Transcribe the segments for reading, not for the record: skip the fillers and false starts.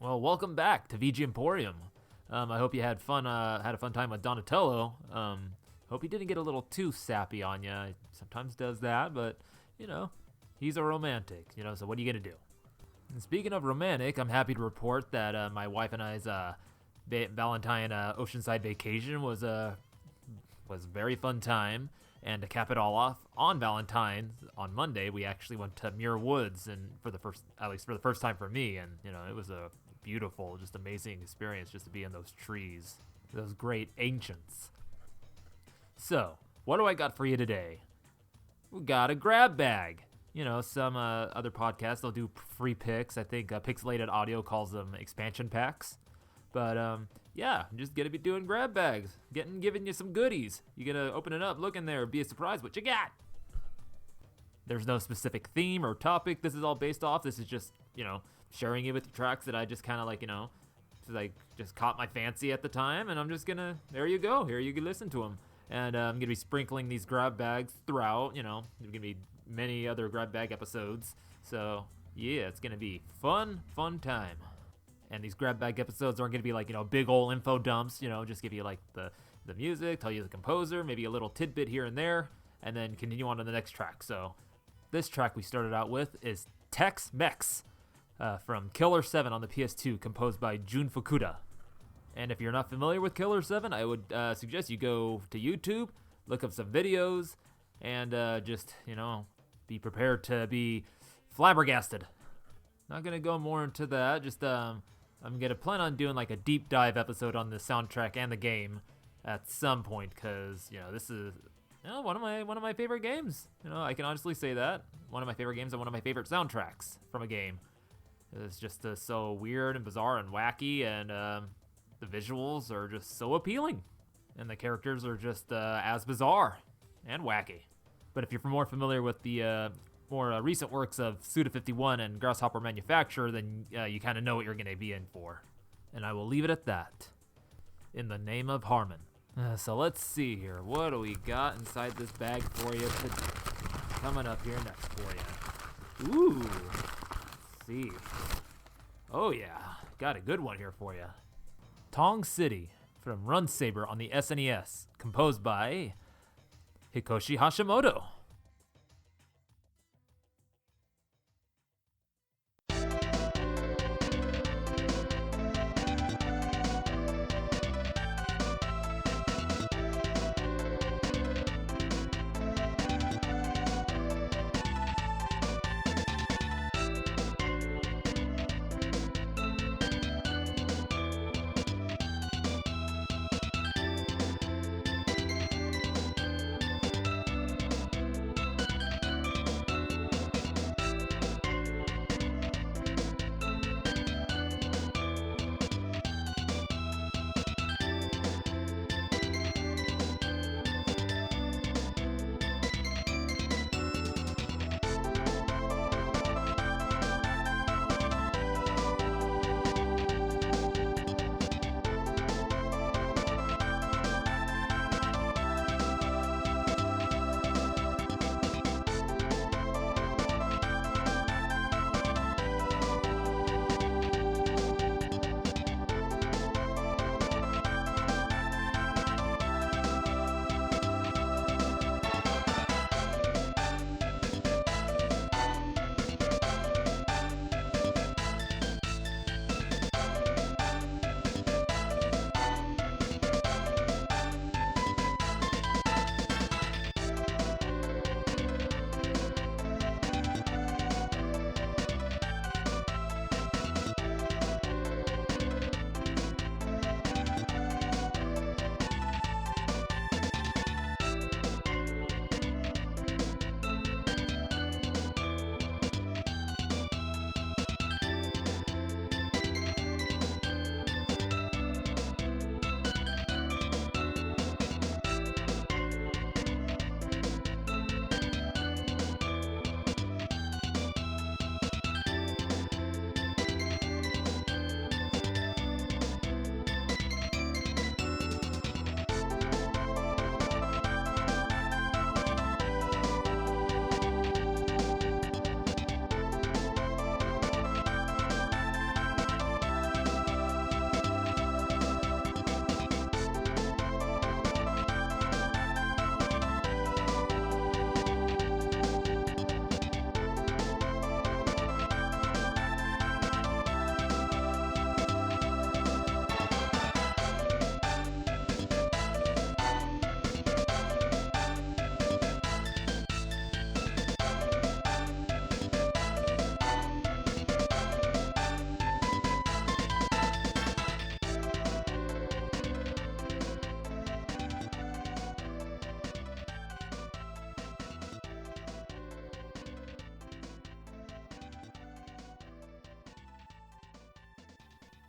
Well, welcome back to VG Emporium. I hope you had a fun time with Donatello. Hope he didn't get a little too sappy on you. He sometimes does that, but he's a romantic. So what are you gonna do? And speaking of romantic, I'm happy to report that my wife and I's Valentine oceanside vacation was a very fun time. And to cap it all off, on Valentine's on Monday, we actually went to Muir Woods, and for the first time for me, and it was a beautiful, just amazing experience just to be in those trees, those great ancients. So, what do I got for you today? We got a grab bag. Some other podcasts, they'll do free picks. I think Pixelated Audio calls them expansion packs. But I'm just gonna be doing grab bags, giving you some goodies. You gotta open it up, look in there, be surprised what you got. There's no specific theme or topic. This is all based off. This is just sharing it with the tracks that I just kind of just caught my fancy at the time, and I'm just gonna there you go. Here you can listen to them, and I'm gonna be sprinkling these grab bags throughout. There's gonna be many other grab bag episodes. So yeah, it's gonna be fun time. And these grab bag episodes aren't going to be like, big old info dumps, just give you like the music, tell you the composer, maybe a little tidbit here and there, and then continue on to the next track. So this track we started out with is Teks, Meks from Killer 7 on the PS2, composed by Jun Fukuda. And if you're not familiar with Killer 7, I would suggest you go to YouTube, look up some videos, and just, be prepared to be flabbergasted. Not going to go more into that, just I'm going to plan on doing like a deep dive episode on the soundtrack and the game at some point, because, this is one of my favorite games. I can honestly say that. One of my favorite games and one of my favorite soundtracks from a game. It's just so weird and bizarre and wacky, and the visuals are just so appealing. And the characters are just as bizarre and wacky. But if you're more familiar with the more recent works of Suda51 and Grasshopper Manufacturer, then you kind of know what you're going to be in for. And I will leave it at that. In the name of Harmon. So let's see here. What do we got inside this bag for you coming up here next for you? Ooh. Let's see. Oh yeah. Got a good one here for you. Tong City from Run Saber on the SNES. Composed by Hikoshi Hashimoto.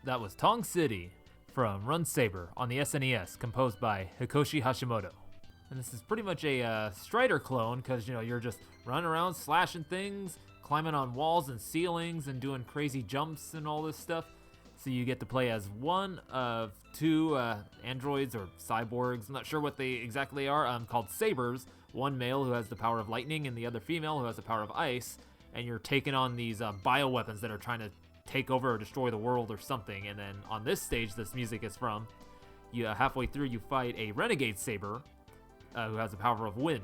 That was Tong City from Run Saber on the SNES, composed by Hikoshi Hashimoto. And this is pretty much a Strider clone, because you're just running around slashing things, climbing on walls and ceilings, and doing crazy jumps and all this stuff. So you get to play as one of two androids or cyborgs, I'm not sure what they exactly are, called Sabers. One male who has the power of lightning and the other female who has the power of ice. And you're taking on these bioweapons that are trying to take over or destroy the world or something. And then on this stage this music is from, halfway through you fight a renegade Saber who has the power of wind.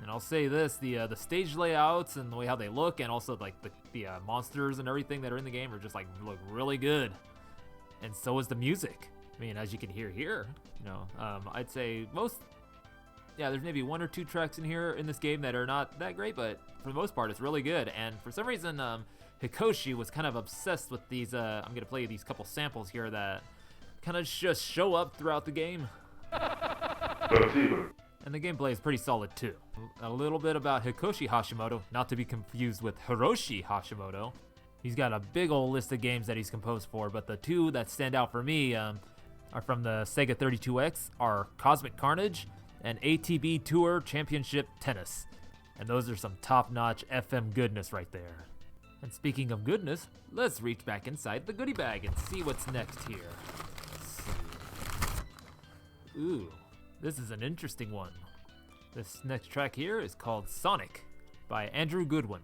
And I'll say this, the stage layouts and the way how they look, and also like the monsters and everything that are in the game are just like look really good. And so is the music. I mean, as you can hear here, I'd say there's maybe one or two tracks in here in this game that are not that great, but for the most part it's really good. And for some reason Hikoshi was kind of obsessed with these I'm gonna play these couple samples here that kind of just show up throughout the game. And the gameplay is pretty solid too. A little bit about Hikoshi Hashimoto, not to be confused with Hiroshi Hashimoto. He's got a big old list of games that he's composed for, but the two that stand out for me are from the Sega 32X, are Cosmic Carnage and ATB Tour Championship Tennis. And those are some top-notch FM goodness right there. And speaking of goodness, let's reach back inside the goodie bag and see what's next here. Let's see. Ooh, this is an interesting one. This next track here is called Sonic by Andrew Goodwin.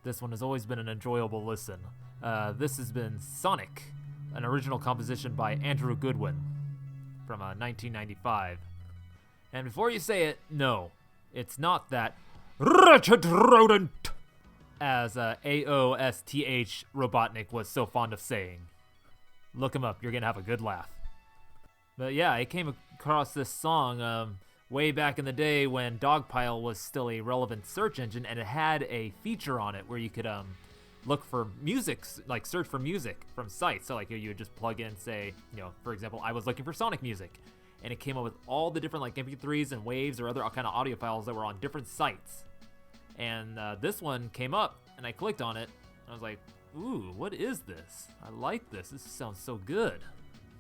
This one has always been an enjoyable listen. This has been Sonic, an original composition by Andrew Goodwin from 1995. And before you say it, no, it's not that wretched rodent, as AOSTH Robotnik was so fond of saying. Look him up, you're gonna have a good laugh. But yeah, I came across this song way back in the day when Dogpile was still a relevant search engine, and it had a feature on it where you could look for music, like search for music from sites. So like you would just plug in, say, for example, I was looking for Sonic music, and it came up with all the different like MP3s and waves or other kind of audio files that were on different sites. And this one came up, and I clicked on it, and I was like, ooh, what is this? I like this. This sounds so good.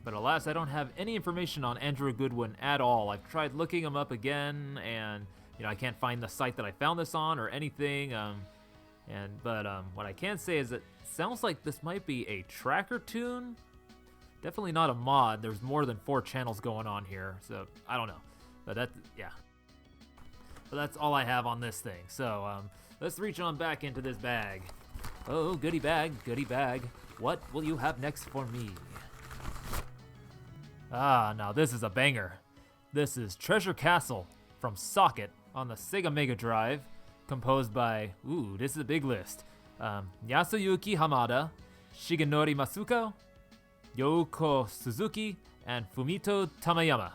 But alas, I don't have any information on Andrew Goodwin at all. I've tried looking him up again, and I can't find the site that I found this on or anything. But what I can say is it sounds like this might be a tracker tune. Definitely not a mod. There's more than 4 channels going on here, so I don't know. But that's all I have on this thing. So let's reach on back into this bag. Oh, goodie bag, goodie bag. What will you have next for me? Ah, now this is a banger. This is Treasure Castle from Socket on the Sega Mega Drive, composed by, this is a big list. Yasuyuki Hamada, Shigenori Masuko, Youko Suzuki, and Fumito Tamayama.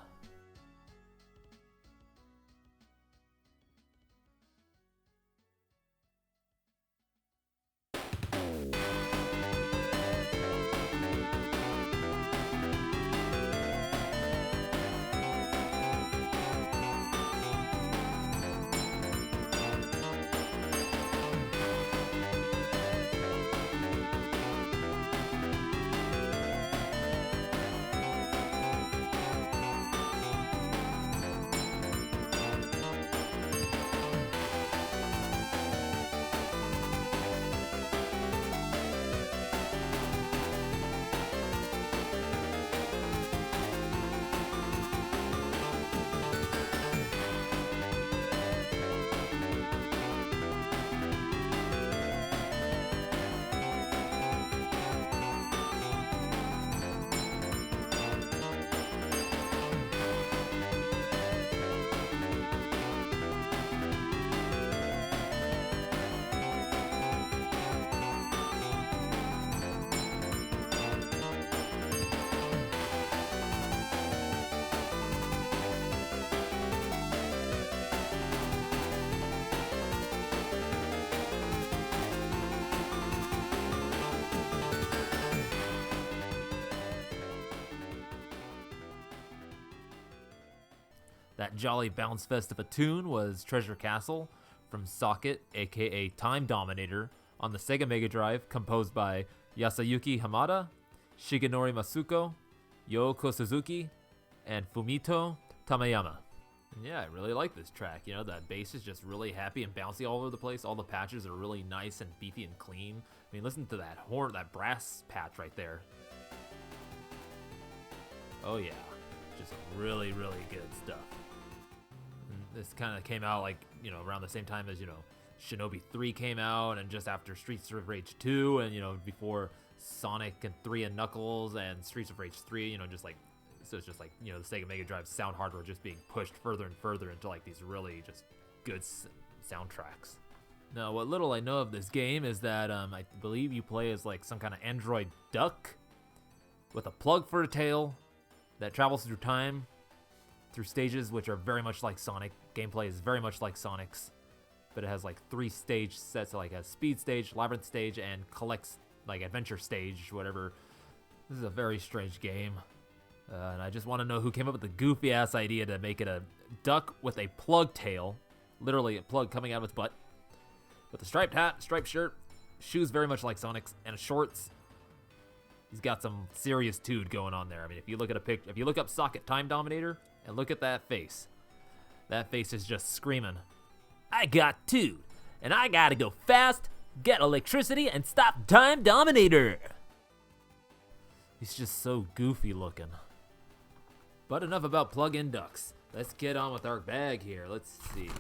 That jolly bounce fest of a tune was Treasure Castle from Socket, aka Time Dominator, on the Sega Mega Drive, composed by Yasuyuki Hamada, Shigenori Masuko, Youko Suzuki, and Fumito Tamayama. And yeah, I really like this track. That bass is just really happy and bouncy all over the place. All the patches are really nice and beefy and clean. I mean, listen to that horn, that brass patch right there. Oh yeah, just really, really good stuff. This kind of came out like, around the same time as, Shinobi 3 came out, and just after Streets of Rage 2, and, before Sonic and 3 and Knuckles and Streets of Rage 3, so it's just like, the Sega Mega Drive sound hardware just being pushed further and further into like these really just good soundtracks. Now, what little I know of this game is that I believe you play as like some kind of android duck with a plug for a tail that travels through time, through stages which are very much like Sonic. Gameplay is very much like Sonic's, but it has like 3 stage sets, like a speed stage, labyrinth stage, and collects like adventure stage, whatever. This is a very strange game, and I just want to know who came up with the goofy ass idea to make it a duck with a plug tail, literally a plug coming out of its butt, with a striped hat, striped shirt, shoes very much like Sonic's, and shorts. He's got some serious tude going on there. I mean, if you look at if you look up Socket Time Dominator and look at that face is just screaming, I got tude, and I gotta go fast, get electricity, and stop Time Dominator. He's just so goofy looking. But enough about plug-in ducks. Let's get on with our bag here. Let's see.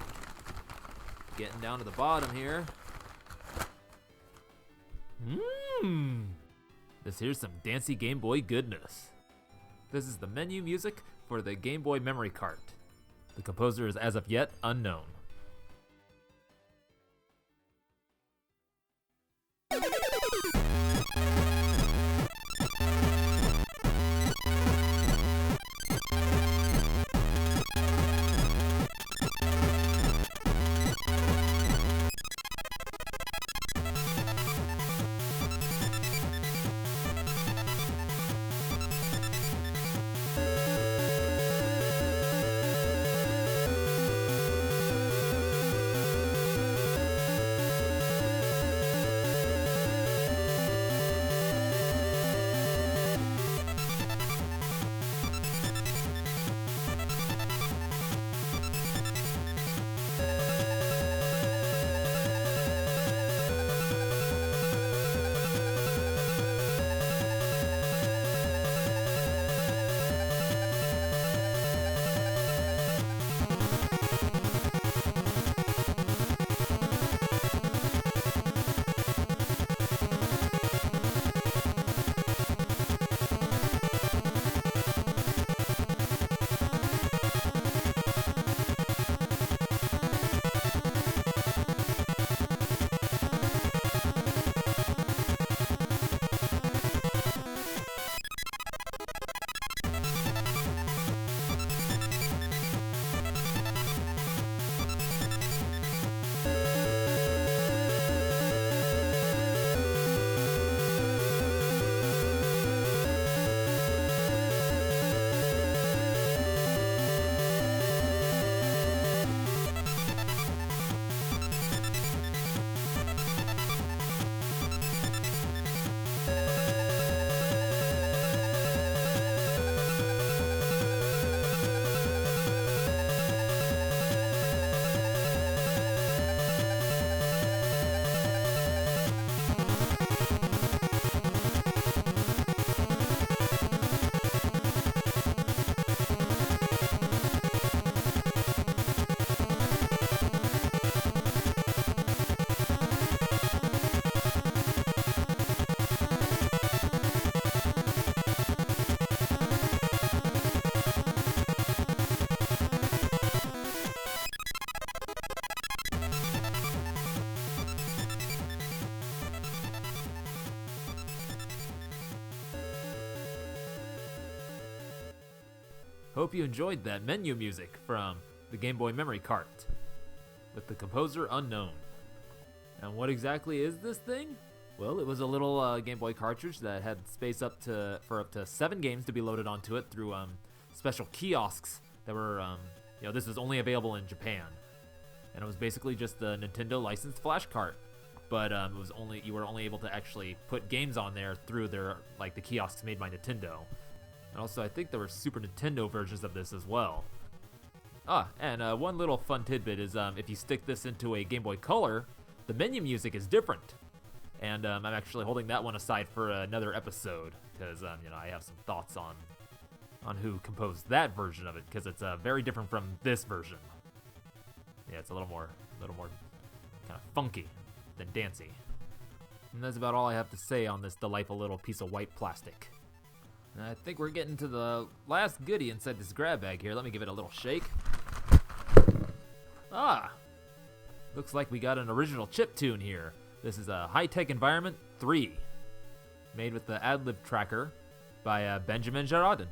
Getting down to the bottom here. This here's some dancy Game Boy goodness. This is the menu music for the Game Boy memory cart. The composer is as of yet unknown. Hope you enjoyed that menu music from the Game Boy Memory Cart with the composer unknown. And what exactly is this thing? Well, it was a little Game Boy cartridge that had space for up to 7 games to be loaded onto it through special kiosks that were, this was only available in Japan. And it was basically just the Nintendo licensed flash cart. But you were only able to actually put games on there through their the kiosks made by Nintendo. And also, I think there were Super Nintendo versions of this as well. And one little fun tidbit is if you stick this into a Game Boy Color, the menu music is different. And I'm actually holding that one aside for another episode because I have some thoughts on who composed that version of it because it's very different from this version. Yeah, it's a little more kind of funky than dancey. And that's about all I have to say on this delightful little piece of white plastic. And I think we're getting to the last goodie inside this grab bag here. Let me give it a little shake. Looks like we got an original chip tune here. This is a High-Tech Environment 3, made with the Adlib tracker by Benjamin Gerardin.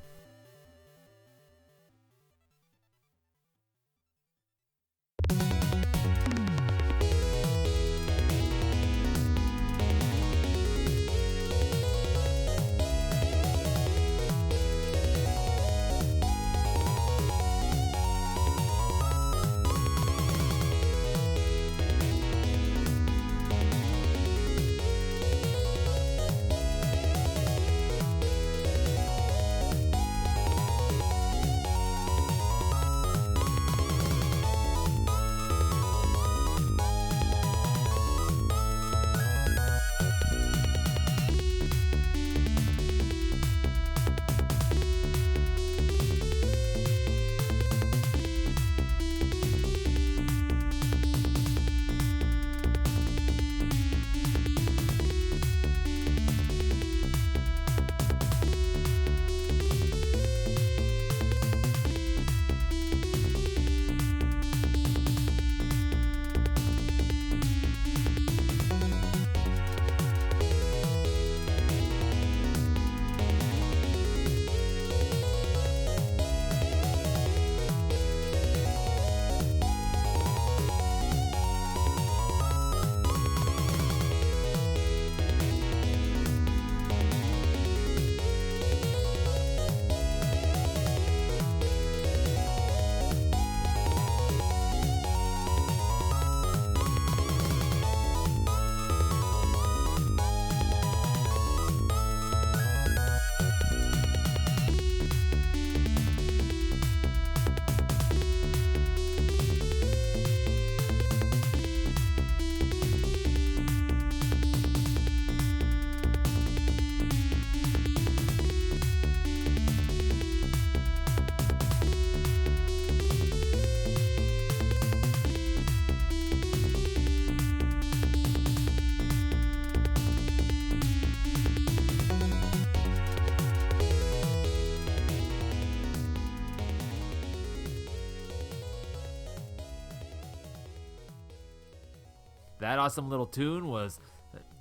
That awesome little tune was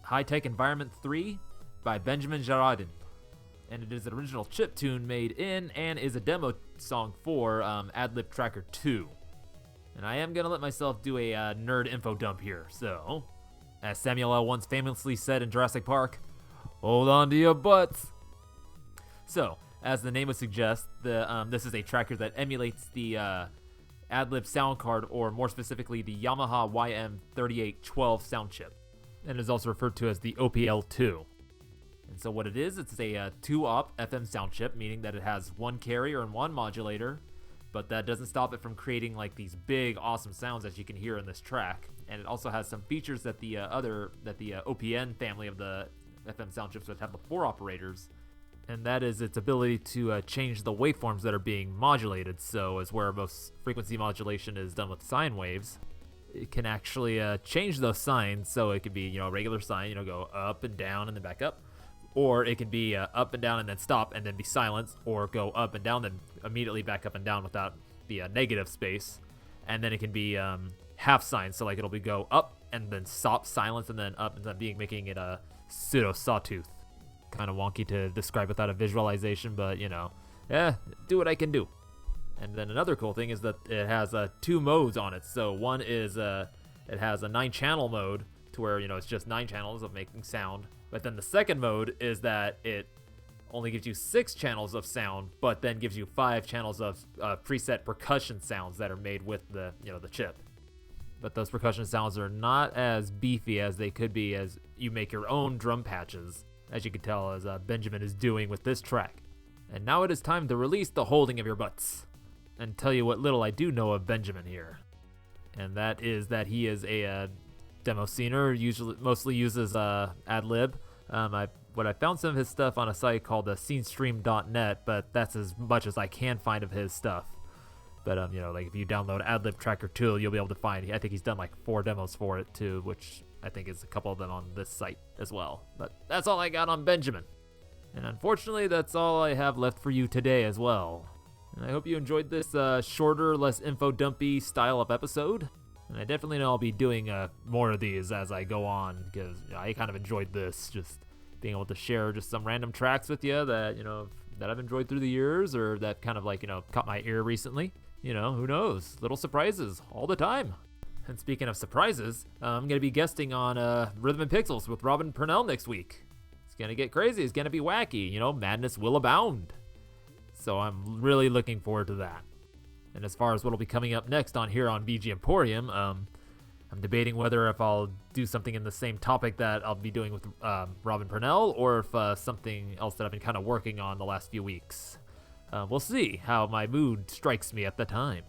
High-Tech Environment 3 by Benjamin Gerardin. And it is an original chip tune made in and is a demo song for Adlib Tracker 2. And I am going to let myself do a nerd info dump here. So, as Samuel L. once famously said in Jurassic Park, hold on to your butts. So, as the name would suggest, this is a tracker that emulates the Adlib sound card, or more specifically, the Yamaha YM3812 sound chip. And is also referred to as the OPL2. And so what it is, it's a 2-op FM sound chip, meaning that it has one carrier and one modulator, but that doesn't stop it from creating like these big awesome sounds that you can hear in this track. And it also has some features that the OPN family of the FM sound chips would have before operators, and that is its ability to change the waveforms that are being modulated. So as where most frequency modulation is done with sine waves, it can actually change those sines. So it could be, a regular sine, go up and down and then back up, or it can be up and down and then stop and then be silenced, or go up and down then immediately back up and down without the negative space. And then it can be half sine, so like it'll be go up and then stop, silence, and then up, and then making it a pseudo sawtooth. Kind of wonky to describe without a visualization, but do what I can do. And then another cool thing is that it has 2 modes on it. So one is it has a 9-channel mode to where it's just 9 channels of making sound. But then the second mode is that it only gives you 6 channels of sound, but then gives you 5 channels of preset percussion sounds that are made with the the chip. But those percussion sounds are not as beefy as they could be as you make your own drum patches, as you can tell as Benjamin is doing with this track. And now it is time to release the holding of your butts and tell you what little I do know of Benjamin here. And that is that he is a demo scener, mostly uses Adlib. I found some of his stuff on a site called scenestream.net, but that's as much as I can find of his stuff. But like if you download Adlib Tracker Tool, you'll be able to find. I think he's done like 4 demos for it too, which I think is a couple of them on this site as well. But that's all I got on Benjamin. And unfortunately, that's all I have left for you today as well. And I hope you enjoyed this shorter, less info dumpy style of episode. And I definitely know I'll be doing more of these as I go on, because I kind of enjoyed this, just being able to share just some random tracks with you that that I've enjoyed through the years, or that kind of like caught my ear recently. Who knows? Little surprises all the time. And speaking of surprises, I'm going to be guesting on Rhythm and Pixels with Robin Purnell next week. It's going to get crazy. It's going to be wacky. Madness will abound. So I'm really looking forward to that. And as far as what will be coming up next on here on BG Emporium, I'm debating whether if I'll do something in the same topic that I'll be doing with Robin Purnell, or if something else that I've been kind of working on the last few weeks. We'll see how my mood strikes me at the time.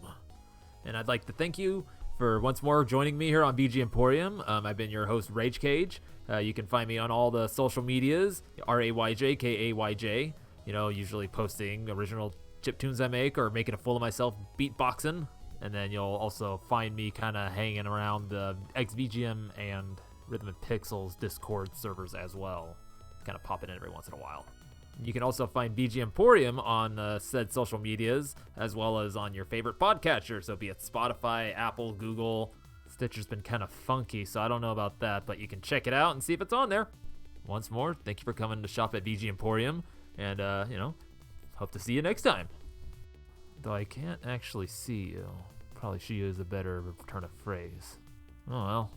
And I'd like to thank you for once more joining me here on BG Emporium. I've been your host, Rage Cage. You can find me on all the social medias, RAYJKAYJ. Usually posting original chip tunes I make, or making a fool of myself beatboxing. And then you'll also find me kind of hanging around the XVGM and Rhythm and Pixels Discord servers as well. Kind of popping in every once in a while. You can also find BG Emporium on said social medias, as well as on your favorite podcatcher. So be it Spotify, Apple, Google. Stitcher's been kind of funky, so I don't know about that, but you can check it out and see if it's on there. Once more, thank you for coming to shop at BG Emporium, and, hope to see you next time. Though I can't actually see you. Probably should use a better turn of phrase. Oh well.